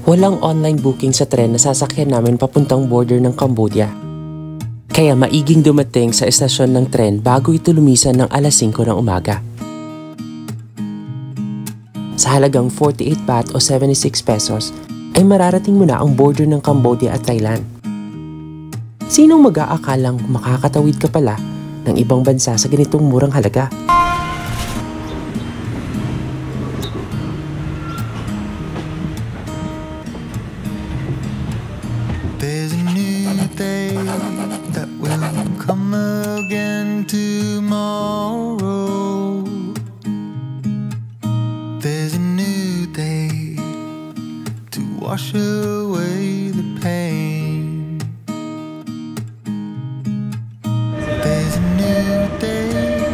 Walang online booking sa tren na sasakyan namin papuntang border ng Cambodia. Kaya maiging dumating sa estasyon ng tren bago ito lumisan ng alas 5 ng umaga. Sa halagang 48 baht o 76 pesos, ay mararating mo na ang border ng Cambodia at Thailand. Sinong mag-aakalang makakatawid ka pala ng ibang bansa sa ganitong murang halaga? There's a new day that will come again tomorrow. There's a new day to wash away the pain. There's a new day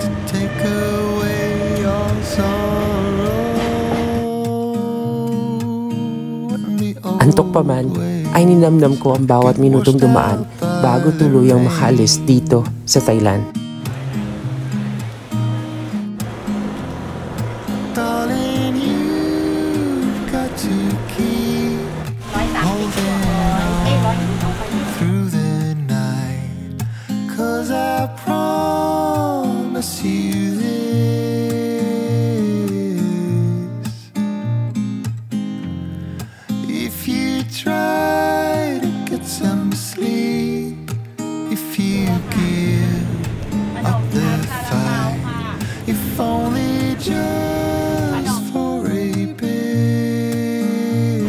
to take away your sorrow. Antok pa man, ay ninamnam ko ang bawat minutong dumaan bago tuluyang makaalis dito sa Thailand. Darling, you've got to keep holding on through the night, 'cause I promise you this. If you try to get some sleep, if you give up the fight, if only just for a bit.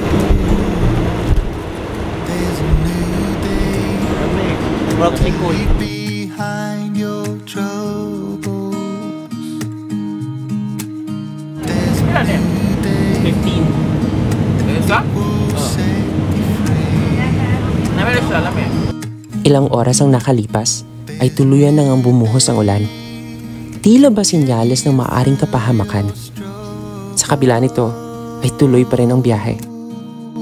There's a new day. Leave behind your troubles. There's a new day. 15. That will set you free. Ilang oras ang nakalipas, ay tuluyan na ngang bumuhos ang ulan. Tila ba sinyales ng maaring kapahamakan? Sa kabila nito, ay tuloy pa rin ang biyahe.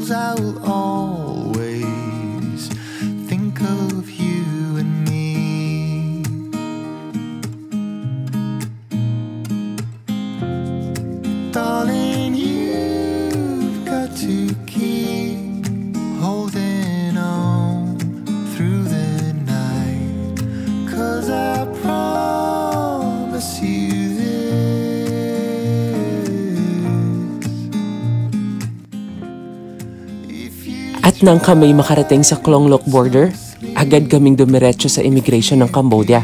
I will always think of you and me. Darling, you've got to keep holding on through the night, 'cause I promise you this. At nang kami makarating sa Klong Lok border, agad kaming dumiretso sa immigration ng Cambodia.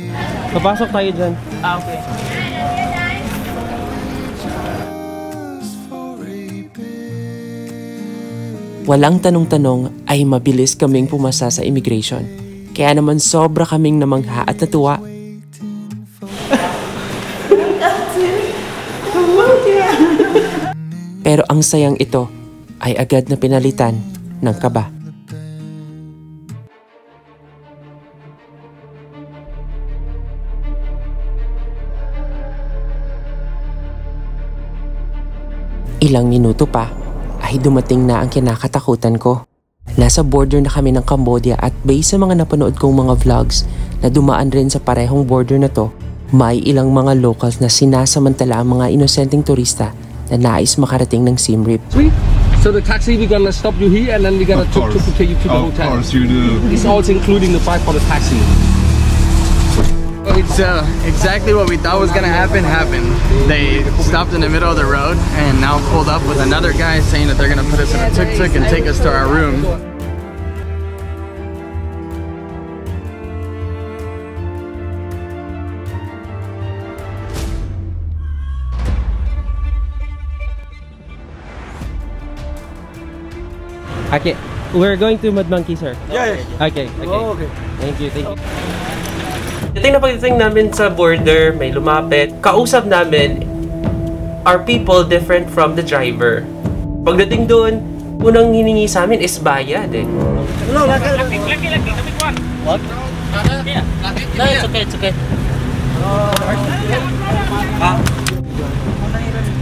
Papasok tayo dyan. Okay. Walang tanong-tanong ay mabilis kaming pumasa sa immigration. Kaya naman sobra kaming namangha at natuwa. Pero ang sayang ito ay agad na pinalitan ng kaba. Ilang minuto pa ay dumating na ang kinakatakutan ko. Nasa border na kami ng Cambodia at based sa mga napanood kong mga vlogs na dumaan rin sa parehong border na to, may ilang mga locals na sinasamantala ang mga inosenteng turista na nais makarating ng Siem Reap. So the taxi, we're gonna stop you here and then we're gonna tuk tuk take you to the hotel. Of course you do. It's also including the price for the taxi. It's exactly what we thought was gonna happen happened. They stopped in the middle of the road and now pulled up with another guy saying that they're gonna put us in a tuk-tuk and take us to our room. Okay, we're going to Mud Monkey, sir. Yeah. Okay. Oh, okay. Thank you. Dating na pagdating namin sa border, may lumapit. Kausap namin are people different from the driver. Pagdating doon, unang hiningi sa amin is bayad eh. No, laki, one. What? Yeah. No, it's okay.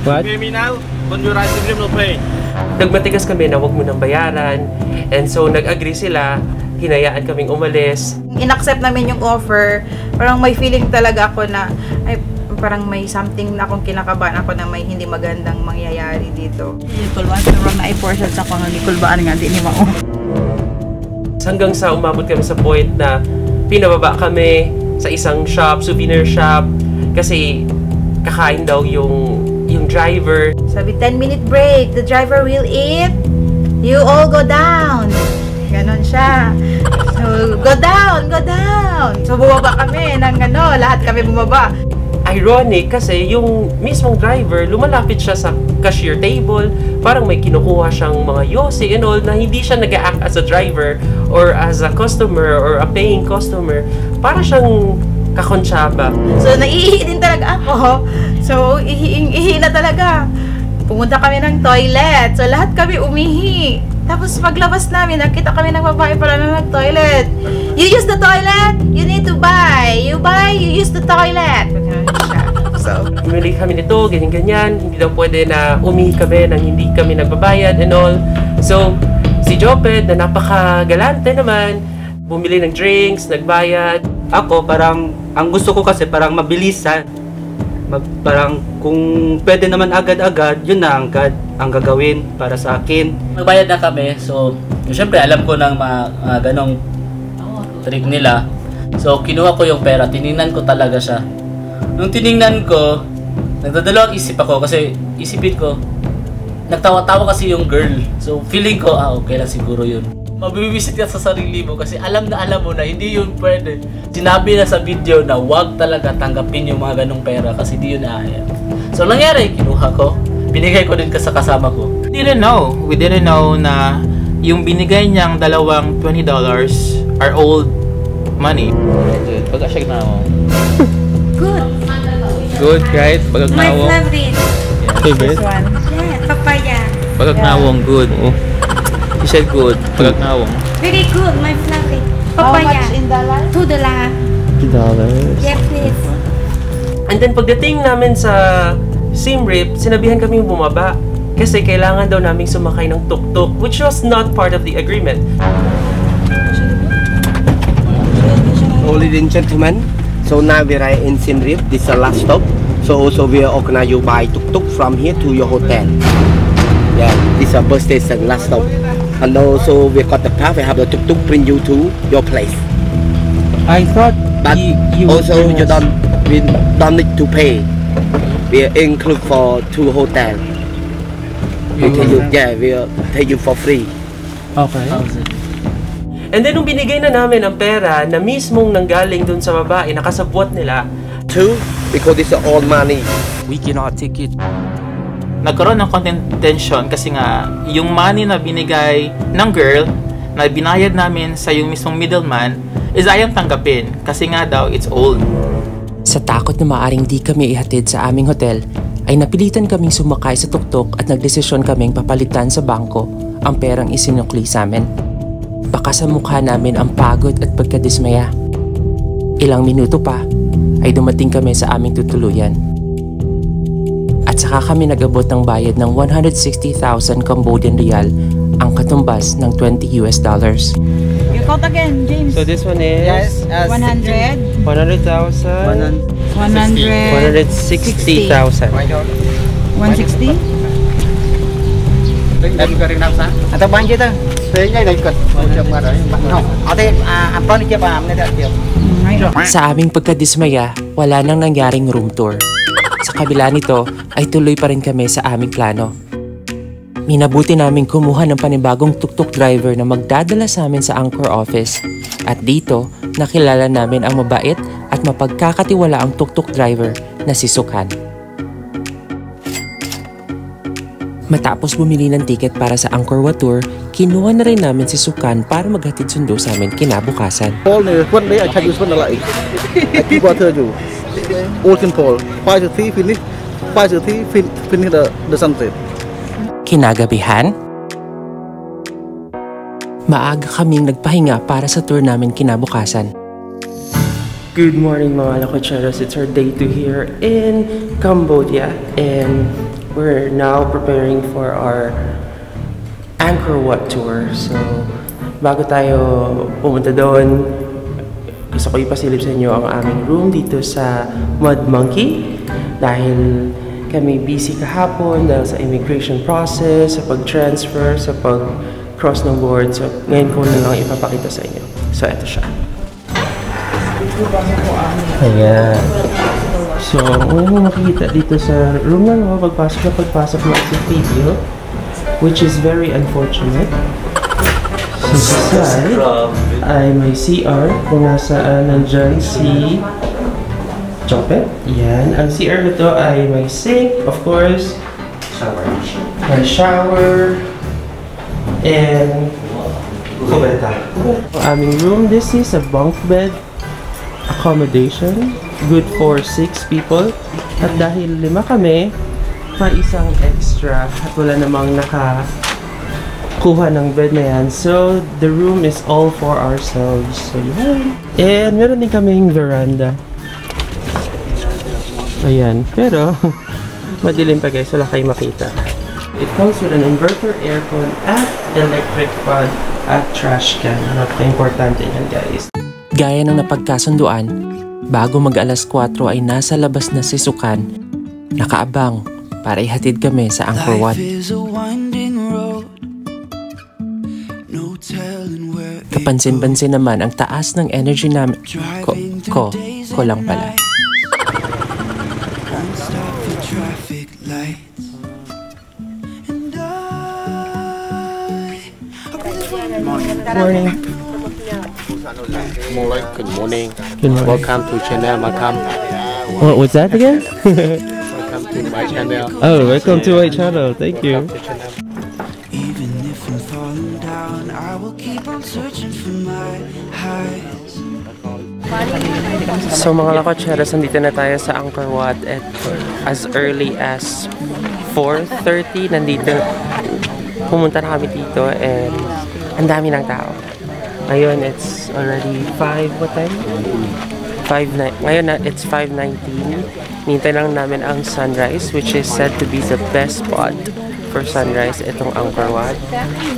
What? Pay me now. When you ride the dream, no pay. Nagmatigas kami na wag mo nang bayaran. And so nag-agree sila, hinayaan kaming umalis. In-accept namin yung offer. Parang may feeling talaga ako na, ay, parang may something na akong kinakabahan ako na may hindi magandang mangyayari dito. Kulbaan pero na i-portion sa kung kulbaan nga di ni mao. Hanggang sa umabot kami sa point na pinababa kami sa isang shop, souvenir shop, kasi kakain daw yung driver. Sabi, 10-minute break, the driver will eat, you all go down. Ganon siya. So, go down, go down. So, bumaba kami ng lahat kami bumaba. Ironic kasi yung mismong driver, lumalapit siya sa cashier table, parang may kinukuha siyang mga yosi and all, na hindi siya nag-act as a driver or as a customer or a paying customer. Para siyang kakonsyaba. So, naiihi din talaga ako. So, ihi na talaga. Pumunta kami ng toilet. So, lahat kami umihi. Tapos, paglabas namin, nakita kami ng babae pala na nag-toilet. You use the toilet? You need to buy. You buy, you use the toilet. So, Bumili kami nito, ganyan-ganyan. Hindi daw pwede na umihi kami nang hindi kami nagbabayad and all. So, si Joped na napakagalante naman, bumili ng drinks, nagbayad. Ako, parang, ang gusto ko kasi parang mabilisan. Parang kung pwede naman agad-agad, yun na ang gagawin para sa akin. Nagbayad na kami, so syempre alam ko ng mga ganong trick nila. So kinuha ko yung pera, tiningnan ko talaga siya. Nung tiningnan ko, nagdadalawang isip ako kasi isipin ko, nagtawa-tawa kasi yung girl. So feeling ko, okay lang siguro yun. Mabibisit ka sa sarili mo kasi alam mo na hindi yun pwede. Sinabi na sa video na wag talaga tanggapin yung mga ganong pera kasi di yun naaya. So nangyari, kinuha ko, binigay ko din sa kasama ko. We didn't know na yung binigay niyang dalawang $20 are old money. Pagka siya na ako. Good. Good, right? Bagag My nawong. favorite. Favorite? This one. Yeah, papaya. Bagag nawong, good. He said good. Bagag nawong. Very good, my favorite. how Papaya. much in dollar? $2. Yeah, please. And then pagdating namin sa Siem Reap, sinabihan kami bumaba kasi kailangan daw naming sumakay ng tuk-tuk, which was not part of the agreement. Ladies and gentlemen, so now we are in Siem Reap. This is the last stop. So also we are organize you by tuk-tuk from here to your hotel. Yeah, this is a bus station last stop. And also we got the path. We have the tuk-tuk bring you to your place. I thought But also we don't need to pay. We include for 2 hotel. We will take you for free. Okay. And then nung binigay na namin ang pera na mismong nanggaling dun sa babae, nakasabwat nila. 2, because this is all money. We cannot take it. Nagkaroon ng content tension kasi nga yung money na binigay ng girl na binayad namin sa yung mismong middleman is ayang tanggapin kasi nga daw it's old. Sa takot na maaring di kami ihatid sa aming hotel, ay napilitan kaming sumakay sa tuktok at nagdesisyon kaming papalitan sa bangko ang perang isinukli sa amin. Baka sa mukha namin ang pagod at pagkadismaya. Ilang minuto pa ay dumating kami sa aming tutuluyan. At saka kami nag-abot ng bayad ng 160,000 Cambodian rial, ang katumbas ng $20 US. You count again, James. So this one is 100. 100,000. 160. 160,000. 160. Atau banjir tu. Sebenarnya dah ikut. Apa ni siapa? Sa aming pagkadismaya, wala nang nangyaring room tour. Sa kabila nito ay tuloy pa rin kami sa aming plano. Minabuti namin kumuha ng panibagong tuk-tuk driver na magdadala sa amin sa Angkor office. At dito, nakilala namin ang mabait at mapagkakatiwalaang tuk-tuk driver na si Sukan. Matapos bumili ng tiket para sa Angkor Wat Tour, kinuha na rin namin si Sukan para maghatid sundo sa amin kinabukasan. Paul ni quân đấy ở chạy du xuân là lại. Đi qua thưa chủ. Ocean Paul. 5:30 finish. 5:30 finish the sunset. Kinagabihan, maaga kaming nagpahinga para sa tour namin kinabukasan. Good morning mga Lakocheros, it's our day 2 here in Cambodia and we're now preparing for our Angkor Wat tour. So bago tayo pumunta doon, gusto ko ipasilip sa inyo ang aming room dito sa Mud Monkey. dahil kami busy kahapon dahil sa immigration process, sa pag-transfer, sa pag-cross ng board. So, ngayon ko na lang ipapakita sa inyo. So, eto siya. Ayan. So, ang unang makikita dito sa room na no, pagpasok mo sa video, which is very unfortunate. So, sa side ay may CR kung nasaan nandyan si Chopet. Yan. Ang CR na to ay may sink, of course. May shower. And kubeta. Aming room, this is a bunk bed accommodation. Good for 6 people. At dahil 5 kami, may isang extra at wala namang nakakuha ng bed na yan. So, the room is all for ourselves. So, yan. And meron din kaming veranda. Ayan. Pero, madilim pa guys. Wala kayong makita. It comes with an inverter, aircon, at electric fan at trash can. Napaka-importante yan guys. Gaya ng napagkasunduan, bago mag-alas 4 ay nasa labas na si Sukan, nakaabang para ihatid kami sa Angkor Wat. Kapansin-pansin naman ang taas ng energy namin. Ko lang pala. Morning. Good morning. Good morning. Welcome to channel Makam. What was that again? Welcome to my channel. Oh, welcome to my channel. Thank you. Even if I'm falling down, I will keep on searching for my highs. So mga lakotseros, nandito na tayo sa Angkor Wat at as early as 4:30 nandito. Pumunta na kami dito and ang dami ng tao. Ngayon, it's already 5, what time? 5:09. Ngayon, it's 5:19. Nintay lang namin ang sunrise, which is said to be the best spot for sunrise, itong Angkor Wat.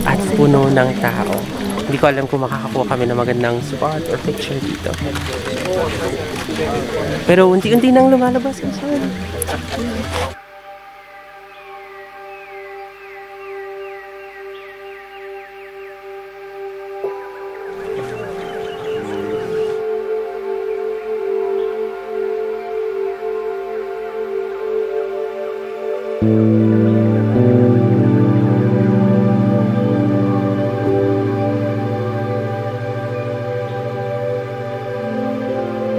At puno ng tao. Hindi ko alam kung makakakuha kami ng magandang spot or picture dito. Pero unti-unti nang lumalabas ang sun.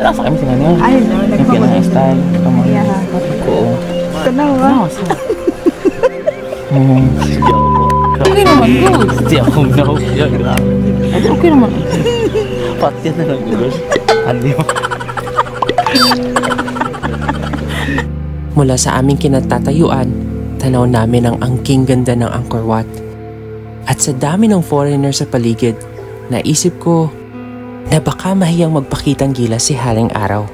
Nasa kami sa kanya. Ay, no, yung style. Yeah. Oo. Tanawa. Okay naman, Gus. Hindi ako no. Okay naman. Pati na lang, Gus. Ano yun? Mula sa aming kinatatayuan, tanaw namin ang angking ganda ng Angkor Wat. At sa dami ng foreigner sa paligid, naisip ko na baka mahiyang magpakitang gilas si Haring Araw.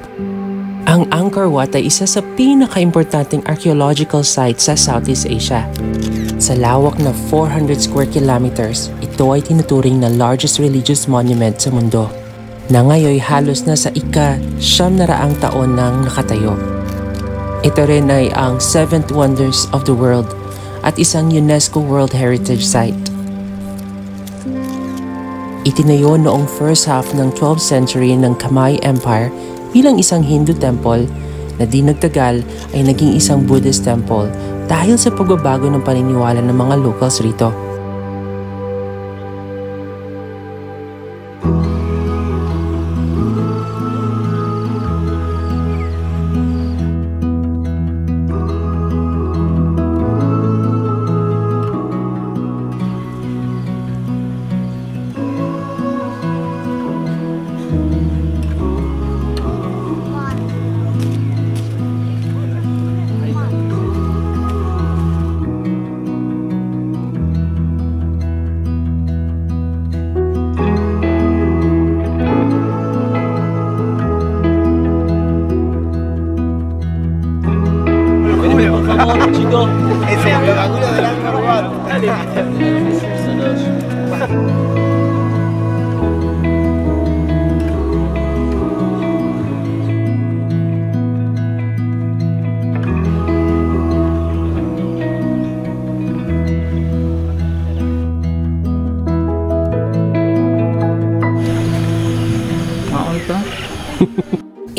Ang Angkor Wat ay isa sa pinaka-importanting archaeological site sa Southeast Asia. Sa lawak na 400 square kilometers, ito ay tinuturing na largest religious monument sa mundo, na ngayon halos na sa ika-900 taon nang nakatayo. Ito rin ay ang 7th Wonders of the World at isang UNESCO World Heritage Site. Itinayo noong first half ng 12th century ng Khmer Empire bilang isang Hindu temple na di nagtagal ay naging isang Buddhist temple dahil sa pagbabago ng paniniwala ng mga locals rito.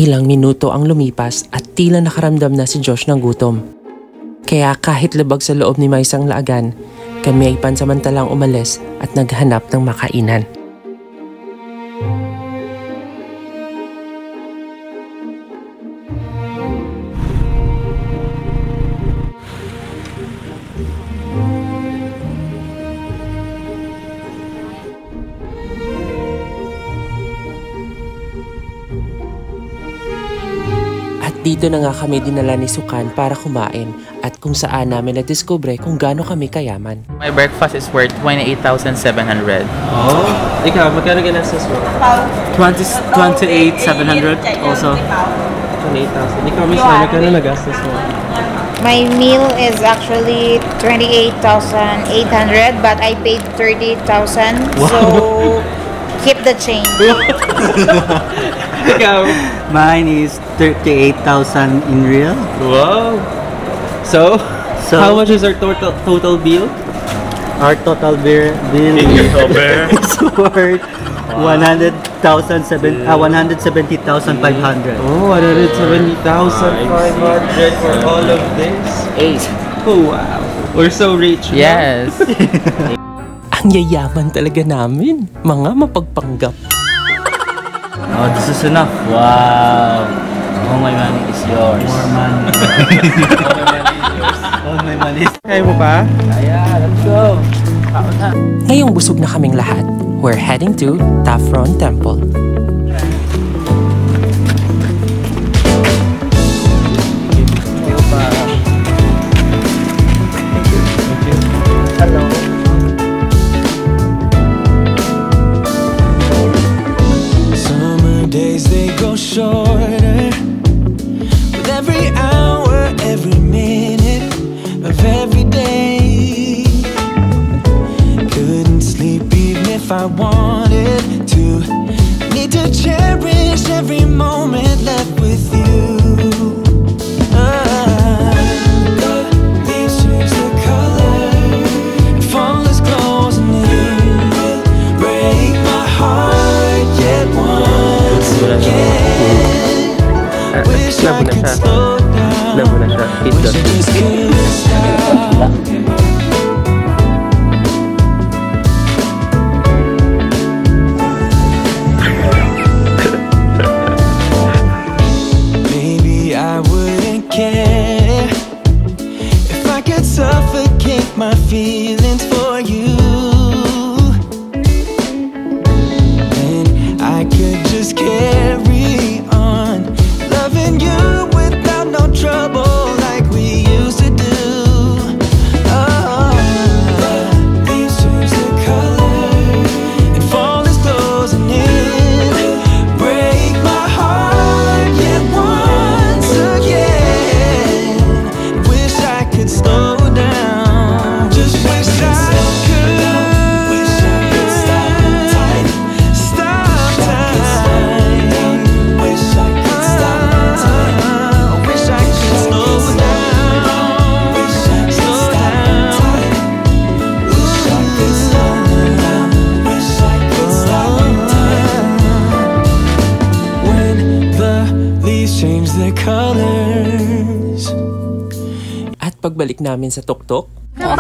Ilang minuto ang lumipas at tila nakaramdam na si Josh ng gutom. Kaya kahit labag sa loob ni Maisang Laagan, kami ay pansamantalang umalis at naghanap ng makainan. Dito na nga kami dinala ni Sukan para kumain at kung saan namin na-discover kung gaano kami kayaman. My breakfast is worth 28,700. Oh, ikaw, magkano ginastos mo? 28,700 also. 28,000. Ikaw, Miss, magkano nagastos mo? My meal is actually 28,800 but I paid 30,000. Wow. So keep the change. Ikaw? Mine is 38,000 in real. Wow. So how much is our total bill? Our total bill is worth 170,500. Oh, 170,500 for all of this. 8. Oh wow. We're so rich. Yes. Ang yayaman talaga namin, mga mapagpanggap. Oh, this is enough. Wow. All my money is yours. More money. All my money is yours. Kaya mo pa? Kaya, let's go. Ngayong busog na kaming lahat, we're heading to Taphron Temple. Hello. Days they go shorter with every hour, every minute of every day. Couldn't sleep even if I wanted to. Need to cherish every moment left with you. The leaves change the color, fall is closing in, will break my heart yet once. Labo na siya. Labo na siya. Hit that. Maybe I wouldn't care if I could suffocate my feelings for you. Then I could just carry on loving you without no trouble like we used to do. Oh, leaves change the color and fall is closing in. Break my heart yet once again. Wish I could slow down. Just wish I could. Wish I could stop time. Stop time. Wish I could stop time. Wish I could slow down. Wish I could stop time. Wish I could slow down. Wish I could stop time. When the leaves change their colors. At pagbalik namin sa tuktok, No.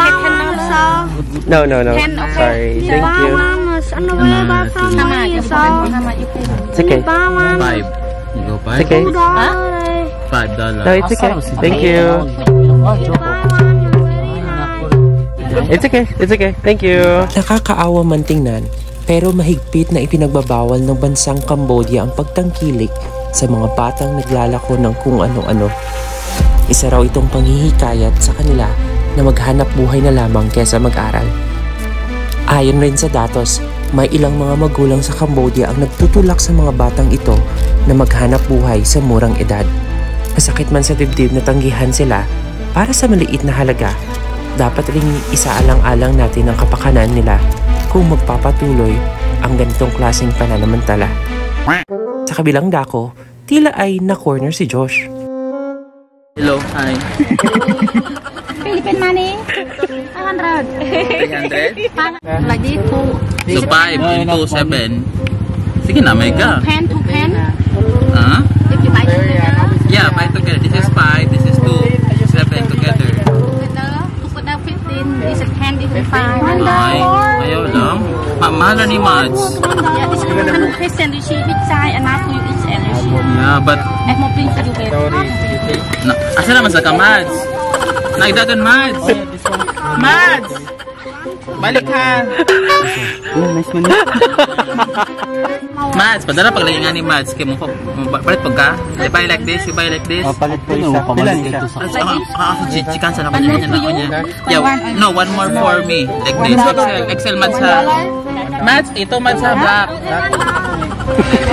Sorry. Thank you. It's okay. 5. You go 5? It's okay. $5. No, it's okay. Thank you. It's okay. It's okay. Thank you. nakakaawa man tingnan pero mahigpit na ipinagbabawal ng bansang Cambodia ang pagtangkilik sa mga batang naglalako ng kung ano-ano. Isa raw itong panghihikayat sa kanila na maghanap buhay na lamang kesa mag-aral. Ayon rin sa datos, may ilang mga magulang sa Cambodia ang nagtutulak sa mga batang ito na maghanap buhay sa murang edad. Masakit man sa dibdib na tanggihan sila para sa maliit na halaga. Dapat ring isaalang-alang natin ang kapakanan nila kung magpapatuloy ang ganitong klaseng pananamantala. Sa kabilang dako, tila ay na-corner si Josh. Hello, hi. Philippine money? 100. 300? Like this, So 5 into 7. Sige na, may ka. pen to pen. Ha? If you buy color ni Mads? Yeah, this is Christian Rishi. Which side and after you each Rishi. Yeah, but... I'm hoping for you guys. Asa naman sa ka, Mads? Nagdagan, Mads! Mads! Balik ha! Mads, padala paglagay nga ni Mads. Kaya mo palit pag ka? You buy like this? You buy like this? Palit po isa. Pamalit ito sa... Chikan sa naman niya na niya. Yeah, no, one more for me. Like this. XL Mads ha. Mads, ito Mads ha, black.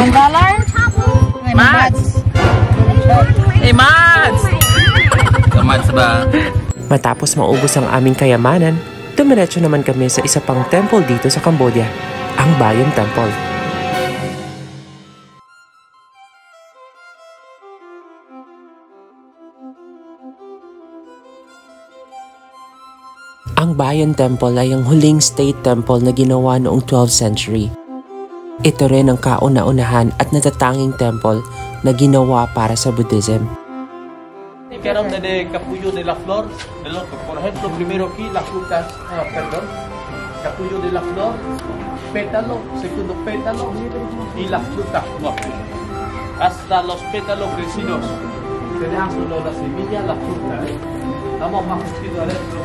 $1? Mads! Hey Mads! Ito Mads ba? Matapos maubos ang aming kayamanan, dumiretso naman kami sa isa pang temple dito sa Cambodia, ang Bayon Temple. Ang Bayon Temple ay ang huling state temple na ginawa noong 12th century. Ito rin ang kauna-unahan at natatanging temple na ginawa para sa Buddhism. Dijeron de capullo de la flor, por ejemplo, primero aquí las frutas, perdón, capullo de la flor, pétalo, segundo pétalo y las frutas, no, hasta los pétalos crecidos, se dejan solo la semilla, la fruta, vamos más justido adentro.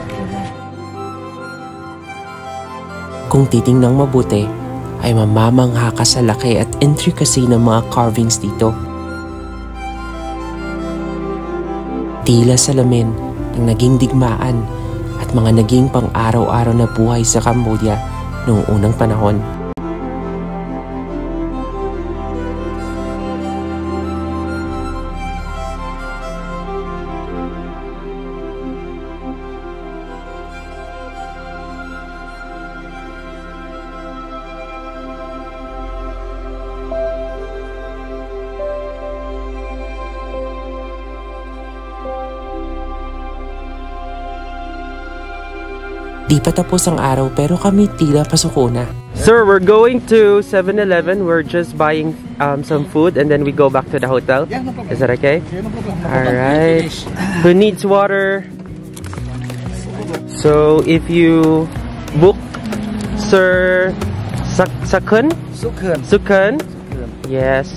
Kung titingnang mabuti, ay mamamangha ka sa laki at intricacy ng mga carvings dito. Tila salamin ng naging digmaan at mga naging pang-araw-araw na buhay sa Cambodia noong unang panahon. Di pa tapos ang araw pero kami tila pasuko na. Sir, we're going to 7-Eleven. We're just buying some food and then we go back to the hotel. Yeah, no problem. Is that okay? Yeah, no problem. Alright. Who needs water? So, if you book Sir Sakun? Sukun? Yes.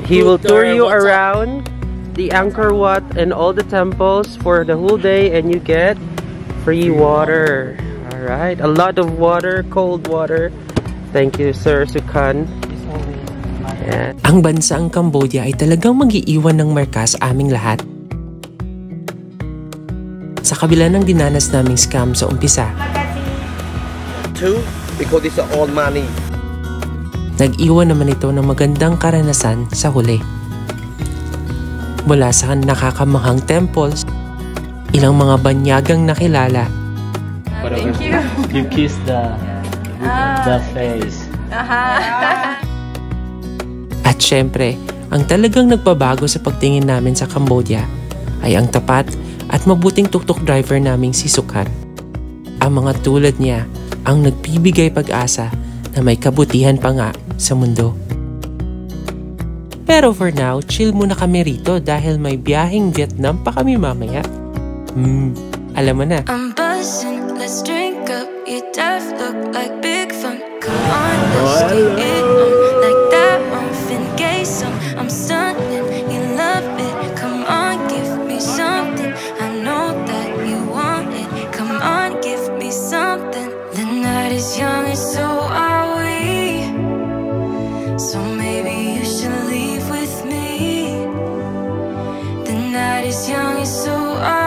He will tour you around the Angkor Wat and all the temples for the whole day and you get free water. Alright, a lot of water, cold water. Thank you, Sir Sukan. Yeah. Ang bansang Cambodia ay talagang mag-iiwan ng marka sa aming lahat. Sa kabila ng dinanas naming scam sa umpisa, Two, because it's all money. nag-iwan naman ito ng magandang karanasan sa huli. Mula sa nakakamahang temples, ilang mga banyagang nakilala, Thank you. You kiss the face. at syempre, ang talagang nagbabago sa pagtingin namin sa Cambodia ay ang tapat at mabuting tuktok driver naming si Sukan. Ang mga tulad niya ang nagbibigay pag-asa na may kabutihan pa nga sa mundo. Pero for now, chill muna kami rito dahil may biyaheng Vietnam pa kami mamaya. Alam mo na. I'm buzzing, let's drink up. Your death look like big fun. Come on, let's get it on. Like that one, fin gay song. I'm stunning, you love it. Come on, give me something. I know that you want it. Come on, give me something. The night is young and so are we. So maybe you should leave with me. The night is young and so are we.